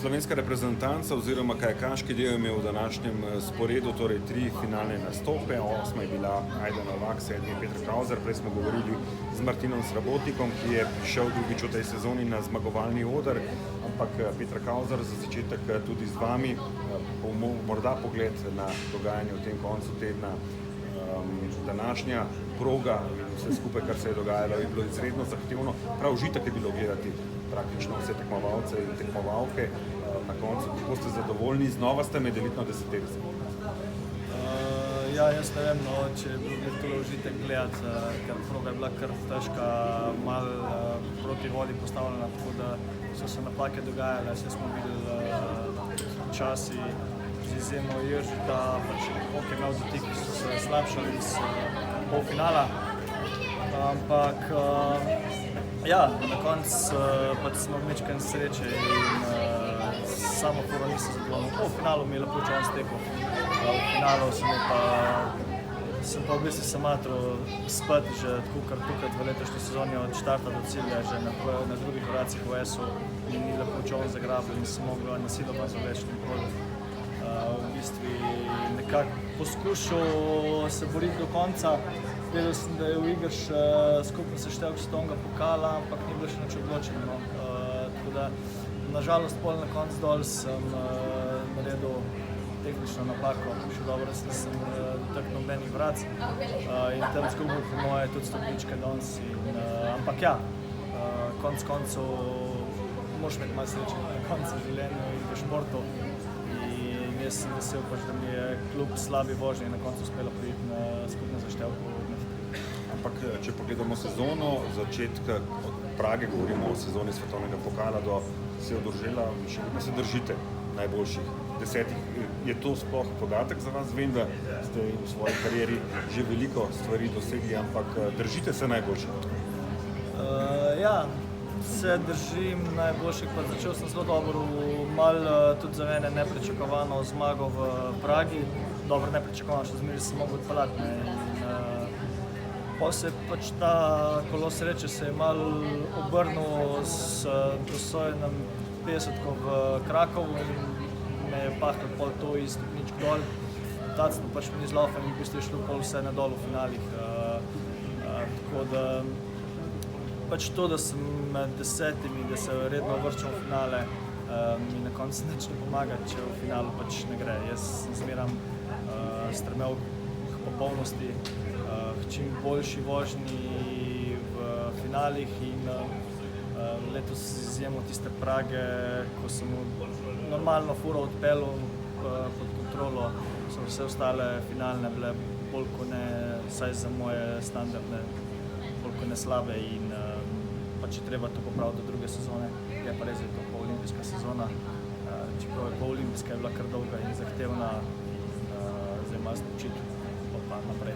Slovenska reprezentanca oziroma kajakaški del je imel v današnjem sporedu torej 3 finalne nastope. 8. je bila Ajda Novak, 7. je Petra Krauzer. Prej smo govorili z Martinom Srabotnikom, ki je prišel drugič v tej sezoni na zmagovalni oder, ampak Petra Krauzer za začetek tudi z vami, morda pogled na dogajanje v tem koncu tedna. Današnja proga in vse skupaj, kar se je dogajalo, je bilo izredno zahtevno. Prav užitek je bilo gledati praktično vse tekmovalce in tekmovalke. Na koncu, kako ste zadovoljni, znova ste med elitno deseterico? Jaz ne vem, če je bil to užitek gledati, ker proga je bila kar težka, malo proti vodi postavljena, tako da so se napake dogajale. Vse smo videli časi z izjemo Jeržita, koliko je imel dotik, so se slabšali iz polfinala, ampak na koncu smo vmečkaj sreče in samo fora nisem zadovoljno. V finalu mi je lepo čas tekel, v finalu sem pa v bistvu se matral spet že tako tukaj v letošnji sezoni od štarta do cilja, že na drugih vracih v ES-u ni lepo čas zagrabil in sem mogel na silo bazo več nikoli. V bistvu nekako poskušal se boriti do konca. Vedel sem, da je v igri skupno seštevek svetovnega pokala, ampak ni bilo še nič odločeno. Tako da, nažalost, pol na koncu dol sem naredil tehnično napako. Še dobro, da nisem dotaknil nobenih vratc in tam zgubil po moje tudi stopničke danes. Ampak konec koncev moraš imeti malo sreče na koncu življenja in v športu. In jaz sem vesel, da mi je kljub slabi vožnji na koncu uspelo priti na skupno zaštevko. Ampak če pogledamo sezono, začetka od Prage, govorimo o sezoni svetovnega pokala do Seudržela, še vedno se držite najboljših 10. Je to sploh podatek za vas? Vem, da ste v svoji karieri že veliko stvari dosegli, ampak držite se najboljših? Se držim najboljših, pa začel sem zelo dobro, malo tudi za mene nepričakovano zmago v Pragi. Dobro, nepričakovano, še zmeraj sem mogel odpeljati. Pa se pač ta kolo sreče se je malo obrnil s dosojenim 50-ko v Krakovu in me je pahnil pol to iz stopničk dol. Tacno pač mi ni zlaufal in v bistvu je šlo pol vse na dol v finalih. Tako da pač to, da sem med 10, da se redno vrčam v finale, mi na koncu nič ne pomaga, če v finalu pač ne gre. Jaz sem zmeram stremel k popolnosti, k čim boljši vožnji v finalih in letos z izjemo tiste Prage, ko sem normalno furo odpeljal pod kontrolo, so vse ostale finalne bile bolj kot ne, vsaj za moje standarde, bolj kot ne slabe in pač je treba to popraviti do druge sezone. Je pa res, da je to poolimpijska sezona, čeprav je poolimpijska je bila kar dolga in zahtevna, zdaj malo spočiti, pa naprej.